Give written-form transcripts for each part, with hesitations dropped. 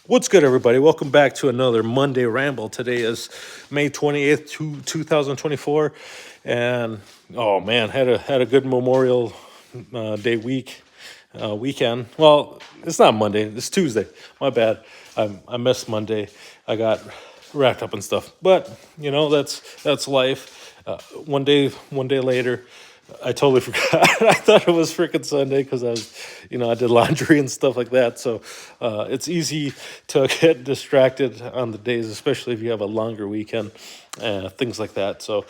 What's good, everybody? Welcome back to another Monday Ramble. Today is May 28th, 2024. And oh man, had a good Memorial Day weekend. Well, it's not Monday, it's Tuesday. My bad. I missed Monday. I got wrapped up and stuff. But that's life. One day later. I totally forgot. I thought it was freaking Sunday because I did laundry and stuff like that. So it's easy to get distracted on the days, especially if you have a longer weekend, things like that. So,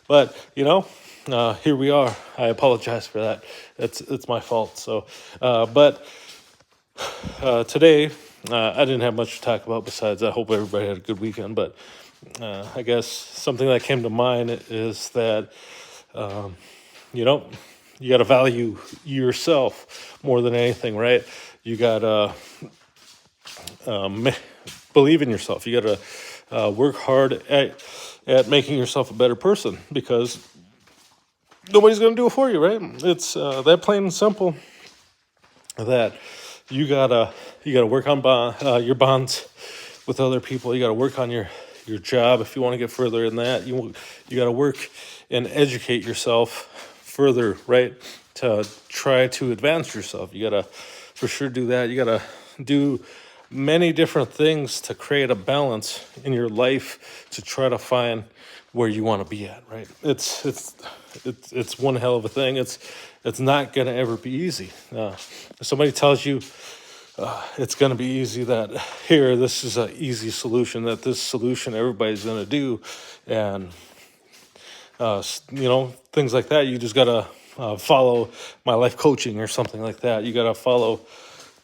but here we are. I apologize for that. It's my fault. So, but today I didn't have much to talk about besides I hope everybody had a good weekend. But I guess something that came to mind is that. You got to value yourself more than anything, right? You got to believe in yourself. You got to work hard at making yourself a better person because nobody's going to do it for you, right? It's that plain and simple. That you gotta work on your bonds with other people. You got to work on your job if you want to get further in that. You got to work and educate yourself further, right? To try to advance yourself. You got to for sure do that. You got to do many different things to create a balance in your life to try to find where you want to be at, right? It's one hell of a thing. It's not going to ever be easy. If somebody tells you it's going to be easy, that here, this is an easy solution, that this solution everybody's going to do, and things like that. You just got to follow my life coaching or something like that. You got to follow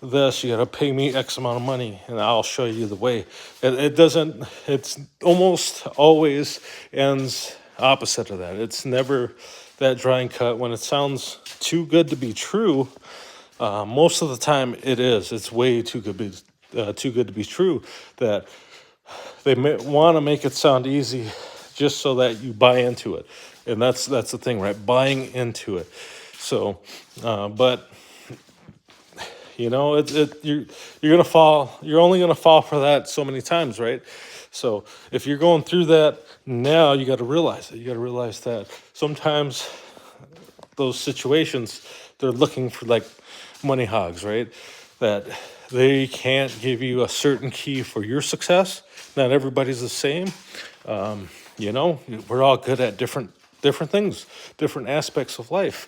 this. You got to pay me X amount of money, and I'll show you the way. It doesn't. It's almost always ends opposite of that. It's never that dry and cut. When it sounds too good to be true, most of the time it is. It's way too good to be true. That they want to make it sound easy just so that you buy into it, and that's the thing, right? Buying into it. So, but you're gonna fall. You're only gonna fall for that so many times, right? So if you're going through that now, you got to realize it. You got to realize that sometimes those situations, they're looking for like money hogs, right? That they can't give you a certain key for your success. Not everybody's the same. We're all good at different things, different aspects of life.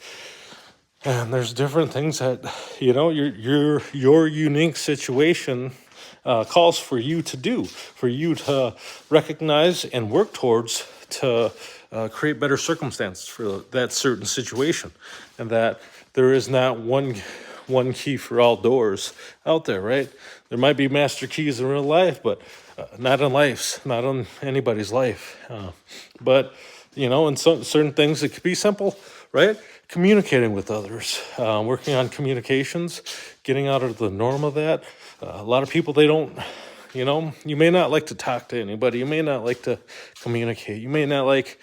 And there's different things that, your unique situation calls for you to do, for you to recognize and work towards to create better circumstances for that certain situation. And that there is not one key for all doors out there, right? There might be master keys in real life, but not in anybody's life. But in certain things, it could be simple, right? Communicating with others, working on communications, getting out of the norm of that. A lot of people, they don't, you may not like to talk to anybody. You may not like to communicate. You may not like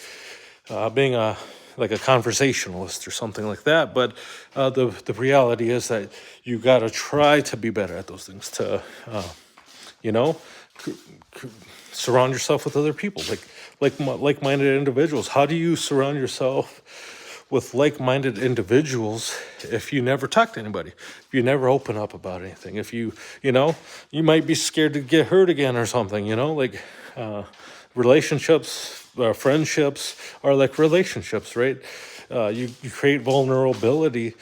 being a conversationalist or something like that. But the reality is that you got to try to be better at those things. To surround yourself with other people, like-minded individuals. How do you surround yourself with like-minded individuals if you never talk to anybody, if you never open up about anything, if you might be scared to get hurt again or something, relationships, friendships are like relationships, right? You create vulnerability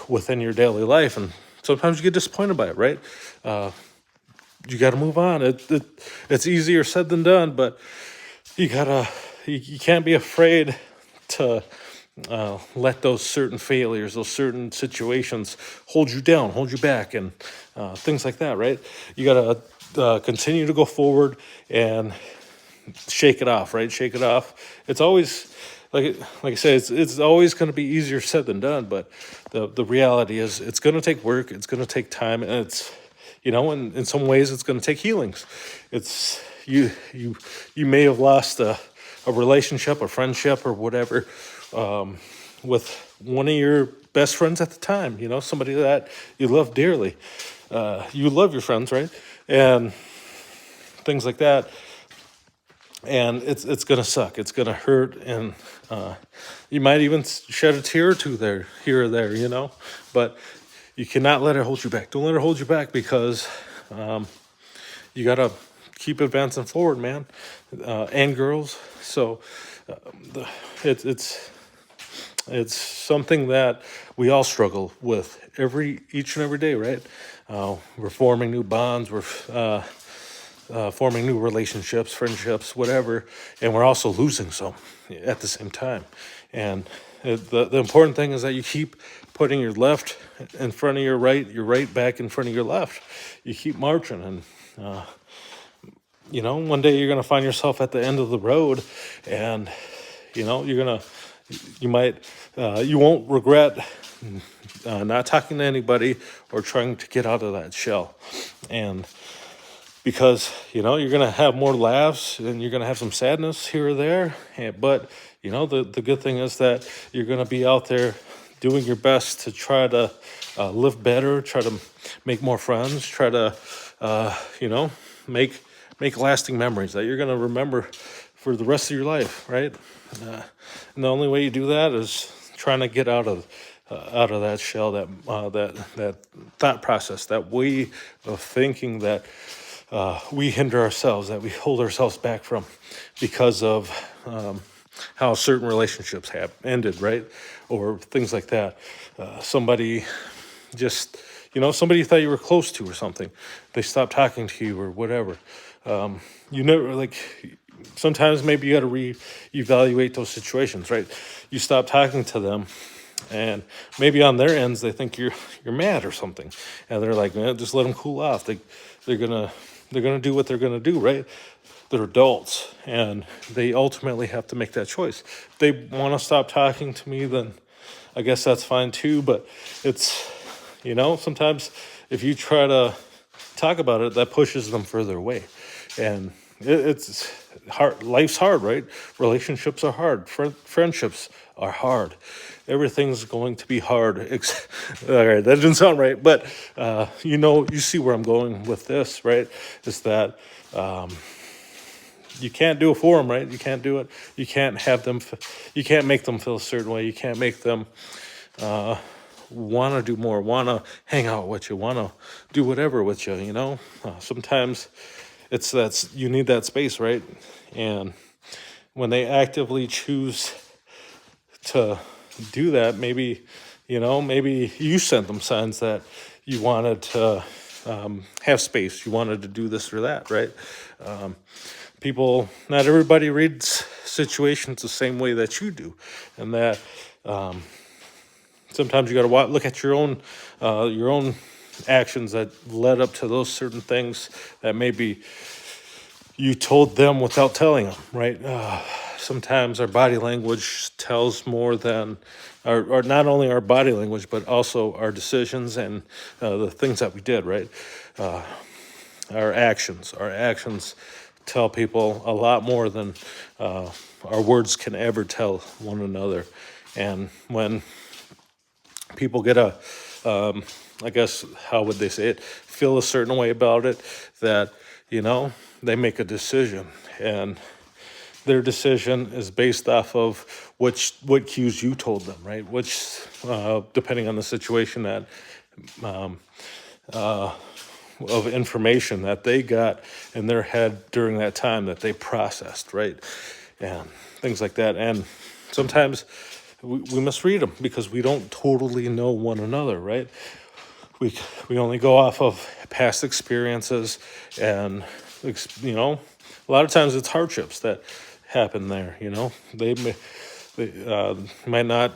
within your daily life, and sometimes you get disappointed by it, right? You got to move on. It's easier said than done, but you can't be afraid to let those certain failures, those certain situations hold you down, hold you back, and things like that, right? You got to continue to go forward and shake it off, right? Shake it off. It's always, like I said, it's always going to be easier said than done, but the reality is it's going to take work, it's going to take time, and it's, in some ways it's going to take healings. It's, you may have lost a relationship, a friendship, or whatever, with one of your best friends at the time, somebody that you love dearly. You love your friends, right? and things like that. And it's gonna suck. It's gonna hurt, and you might even shed a tear or two there, here or there, But you cannot let it hold you back. Don't let it hold you back, because you gotta keep advancing forward, man, and girls. So it's something that we all struggle with each and every day, right? We're forming new bonds. We're forming new relationships, friendships, whatever, and we're also losing some at the same time. And the important thing is that you keep putting your left in front of your right back in front of your left. You keep marching, and one day you're gonna find yourself at the end of the road, and you won't regret not talking to anybody or trying to get out of that shell. And because you're going to have more laughs, and you're going to have some sadness here or there, but the good thing is that you're going to be out there doing your best to try to live better, try to make more friends, try to make lasting memories that you're going to remember for the rest of your life, right? And the only way you do that is trying to get out of that shell, that thought process, that way of thinking that we hinder ourselves, that we hold ourselves back from, because of how certain relationships have ended, right? Or things like that. Somebody just, somebody you thought you were close to or something, they stopped talking to you or whatever. You never, sometimes maybe you got to reevaluate those situations, right? You stop talking to them, and maybe on their ends they think you're mad or something, and they're like, man, just let them cool off. They're gonna do what they're gonna do, right? They're adults, and they ultimately have to make that choice. If they want to stop talking to me, then I guess that's fine too. But it's, sometimes if you try to talk about it, that pushes them further away, and it's hard. Life's hard, right? Relationships are hard. Friendships are hard. Everything's going to be hard. All right, that didn't sound right, but you see where I'm going with this, right? Is that you can't do it for them, right? You can't do it. You can't have them. You can't make them feel a certain way. You can't make them want to do more, want to hang out with you, want to do whatever with you. Sometimes it's you need that space, right? And when they actively choose to do that, maybe you sent them signs that you wanted to have space, you wanted to do this or that, right? Not everybody reads situations the same way that you do, and that sometimes you got to look at your own actions that led up to those certain things that maybe you told them without telling them, right? Sometimes our body language tells more than, or not only our body language, but also our decisions and the things that we did, right? Our actions tell people a lot more than our words can ever tell one another. And when people get I guess, how would they say it, feel a certain way about it, that, they make a decision, and their decision is based off of what cues you told them, right? Which, depending on the situation, that of information that they got in their head during that time that they processed, right? And things like that. And sometimes we misread them because we don't totally know one another, right? We only go off of past experiences, and a lot of times it's hardships that happen there. They might not.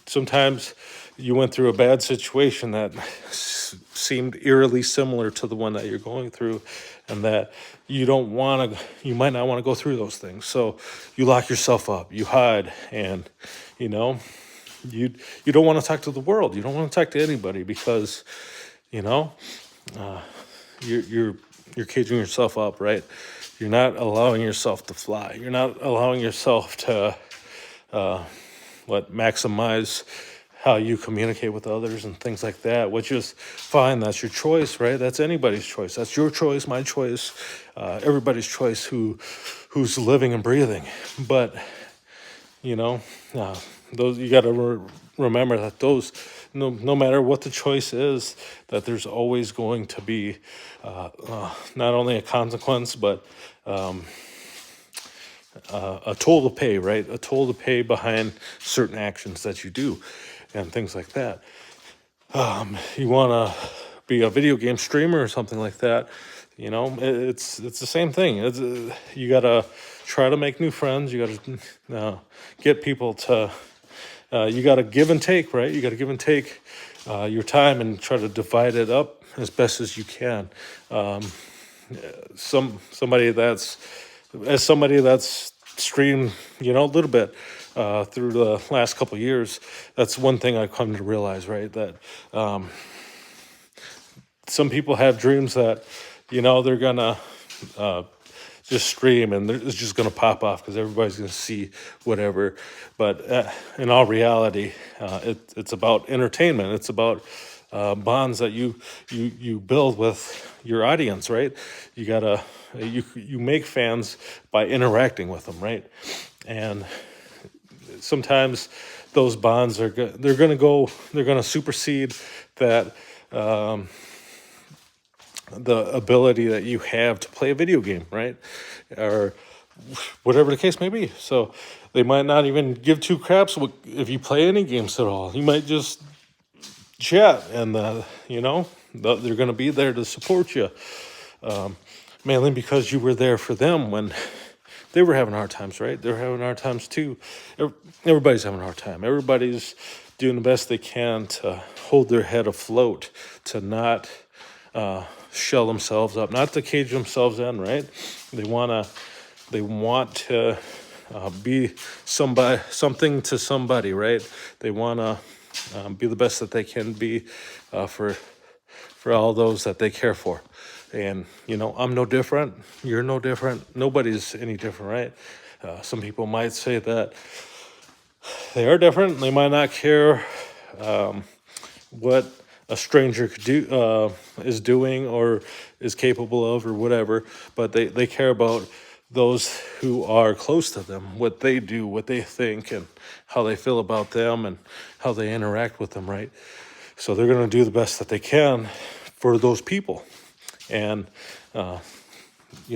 Sometimes you went through a bad situation that seemed eerily similar to the one that you're going through, and that you might not want to go through those things. So you lock yourself up, you hide, and you don't want to talk to the world. You don't want to talk to anybody because you're caging yourself up, right? You're not allowing yourself to fly. You're not allowing yourself to maximize how you communicate with others and things like that, which is fine. That's your choice, right? That's anybody's choice. That's your choice, my choice, everybody's choice who's living and breathing. But you know, those you got to remember that those, no matter what the choice is, that there's always going to be not only a consequence, but a toll to pay, right? A toll to pay behind certain actions that you do, and things like that. You want to be a video game streamer or something like that, it's the same thing. You gotta try to make new friends. You gotta get people to. You gotta give and take, right? You gotta give and take your time and try to divide it up as best as you can. Somebody that's streamed, a little bit through the last couple of years. That's one thing I've come to realize, right? That some people have dreams that, they're gonna just stream and it's just gonna pop off because everybody's gonna see whatever. But in all reality, it's about entertainment. It's about bonds that you build with your audience, right? You make fans by interacting with them, right? And sometimes those bonds they're going to supersede that the ability that you have to play a video game, right? Or whatever the case may be. So they might not even give two craps if you play any games at all. You might just chat, and they're going to be there to support you, mainly because you were there for them when they were having hard times, right? They're having hard times too. Everybody's having a hard time. Everybody's doing the best they can to hold their head afloat, to not shell themselves up, not to cage themselves in, right? They want to be something to somebody, right? They want to be the best that they can be for all those that they care for. And, I'm no different. You're no different. Nobody's any different, right? Some people might say that they are different. They might not care what a stranger is doing or is capable of or whatever, but they care about those who are close to them, what they do, what they think, and how they feel about them and how they interact with them, right? So they're going to do the best that they can for those people. And, you're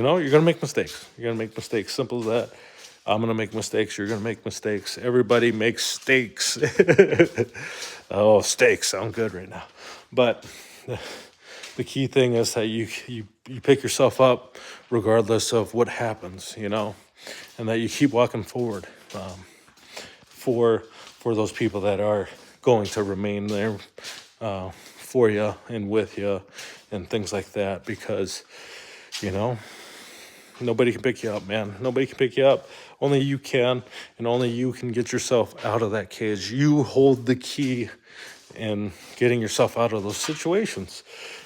going to make mistakes. You're going to make mistakes. Simple as that. I'm going to make mistakes. You're going to make mistakes. Everybody makes steaks. Oh, steaks sound good right now. But the key thing is that you pick yourself up regardless of what happens, and that you keep walking forward for those people that are going to remain there for you and with you and things like that, because, nobody can pick you up, man. Nobody can pick you up. Only you can, and only you can get yourself out of that cage. You hold the key in getting yourself out of those situations.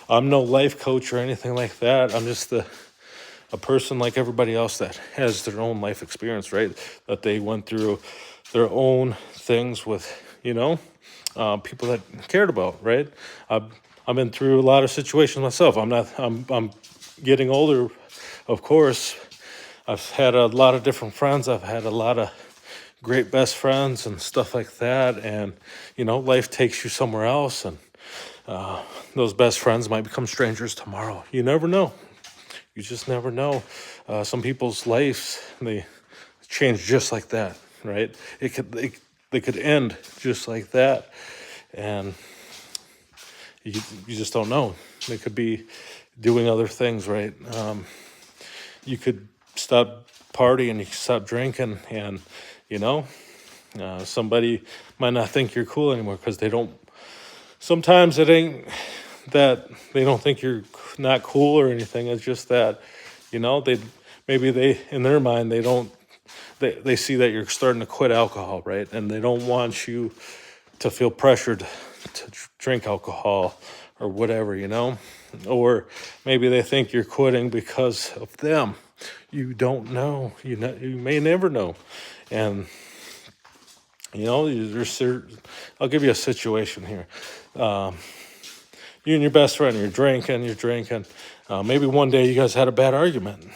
I'm no life coach or anything like that. I'm just a person like everybody else that has their own life experience, right? That they went through their own things with, people that cared about, right? I've been through a lot of situations myself. I'm getting older, of course. I've had a lot of different friends. I've had a lot of great best friends and stuff like that. And, life takes you somewhere else. And those best friends might become strangers tomorrow. You never know. You just never know. Some people's lives, they change just like that, right? They could end just like that. And you just don't know. They could be doing other things, right? You could stop partying, you could stop drinking, and, somebody might not think you're cool anymore because sometimes it ain't that they don't think you're not cool or anything. It's just that, they in their mind, they see that you're starting to quit alcohol, right? And they don't want you to feel pressured to drink alcohol or whatever, or maybe they think you're quitting because of them. You don't know. You may never know. And You know, I'll give you a situation here. You and your best friend, you're drinking. Maybe one day you guys had a bad argument,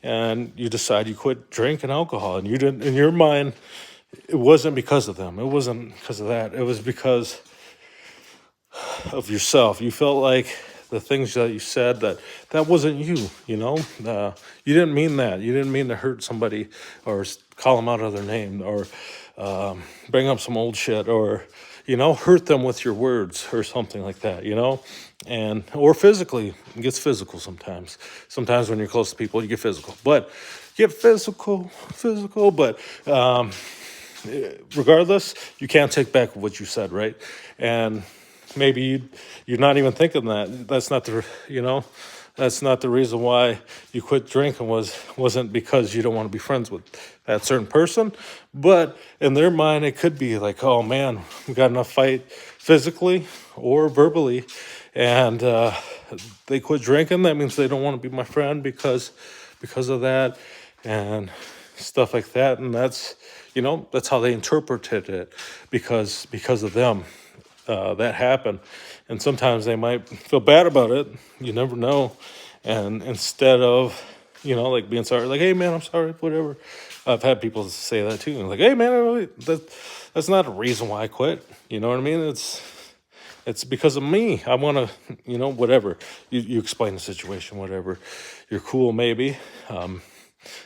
and you decide you quit drinking alcohol, and you didn't. In your mind, it wasn't because of them. It wasn't because of that. It was because of yourself. You felt like the things that you said that wasn't you. You know, you didn't mean that. You didn't mean to hurt somebody or call them out of their name or bring up some old shit or hurt them with your words or something like that. And or physically, it gets physical sometimes. Sometimes when you're close to people, you get physical. But physical. But regardless, you can't take back what you said, right? And maybe you're not even thinking that. That's not the reason why you quit drinking wasn't because you don't want to be friends with that certain person. But in their mind, it could be like, oh man, we got enough fight physically or verbally, and they quit drinking. That means they don't want to be my friend because of that and stuff like that. And that's how they interpreted it because of them. That happened. And sometimes they might feel bad about it. You never know. And instead of, like being sorry, like, hey man, I'm sorry, whatever. I've had people say that too. Like, hey man, that's not a reason why I quit. You know what I mean? It's because of me. I want to, whatever. You explain the situation, whatever. You're cool, maybe.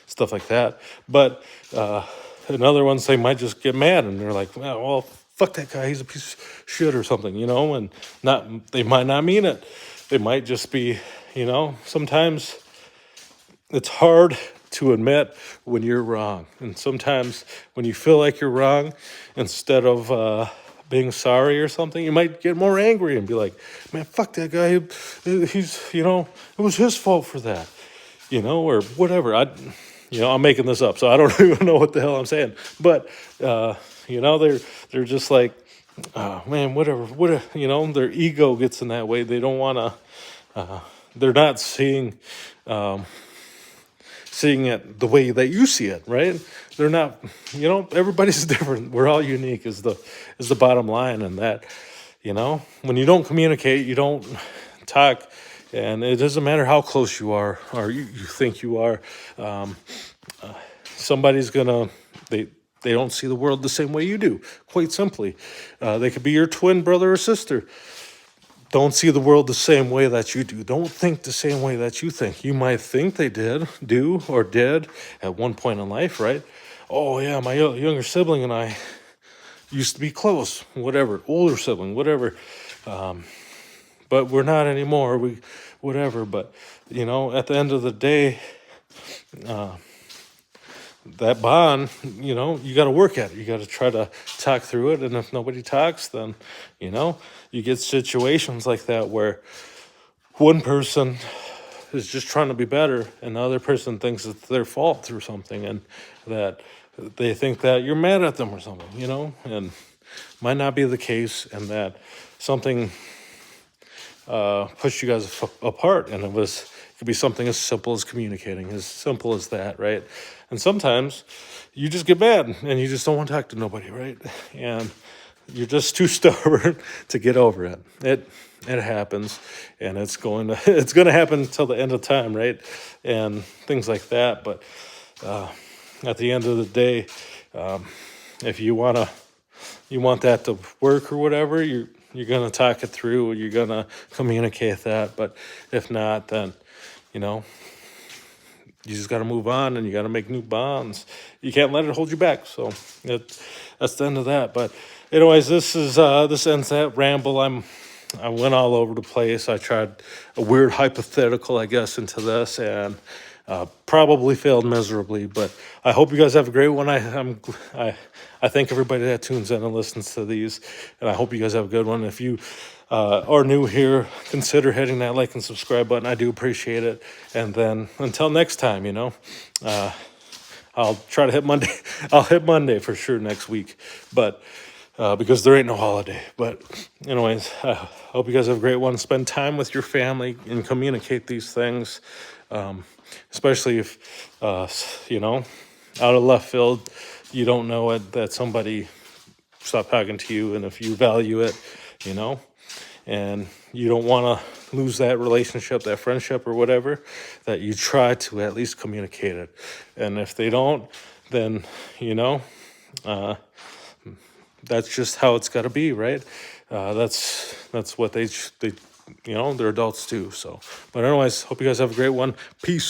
Stuff like that. But in other ones, they might just get mad and they're like, well, fuck that guy, he's a piece of shit or something, and they might not mean it. They might just be, sometimes it's hard to admit when you're wrong. And sometimes when you feel like you're wrong, instead of being sorry or something, you might get more angry and be like, man, fuck that guy. He's, it was his fault for that, or whatever. I'm making this up, so I don't even know what the hell I'm saying. But, they're just like, oh, man, whatever, their ego gets in that way. They don't want to, they're not seeing it the way that you see it, right? They're not, everybody's different. We're all unique is the bottom line. And that, when you don't communicate, you don't talk, and it doesn't matter how close you are or you think you are, somebody's gonna, they don't see the world the same way you do, quite simply. They could be your twin brother or sister. Don't see the world the same way that you do. Don't think the same way that you think. You might think they did at one point in life, right? Oh yeah, my younger sibling and I used to be close, whatever, older sibling, whatever. But we're not anymore, whatever. But, at the end of the day, that bond, you got to work at it. You got to try to talk through it. And if nobody talks, then, you get situations like that where one person is just trying to be better and the other person thinks it's their fault through something and that they think that you're mad at them or something, and might not be the case, and that something pushed you guys apart, and it could be something as simple as communicating, as simple as that, right? And sometimes you just get mad and you just don't want to talk to nobody, right? And you're just too stubborn to get over it. It happens, and it's going to happen until the end of time, right? And things like that. But at the end of the day, if you want that to work or whatever, you're gonna talk it through. You're gonna communicate that. But if not, then you just got to move on, and you got to make new bonds. You can't let it hold you back. So that's the end of that. But anyways, this ends that ramble. I went all over the place. I tried a weird hypothetical, I guess, into this, and probably failed miserably. But I hope you guys have a great one. I thank everybody that tunes in and listens to these, and I hope you guys have a good one. If you are new here, consider hitting that like and subscribe button. I do appreciate it. And then until next time, I'll try to hit Monday. I'll hit Monday for sure next week, but because there ain't no holiday. But anyways, I hope you guys have a great one. Spend time with your family and communicate these things, especially if, out of left field, you don't know it, that somebody stopped talking to you, and if you value it, you know, and you don't want to lose that relationship, that friendship or whatever, that you try to at least communicate it. And if they don't, then, you know, that's just how it's got to be, right? That's what they, you know, they're adults too. So, but anyways, hope you guys have a great one. Peace.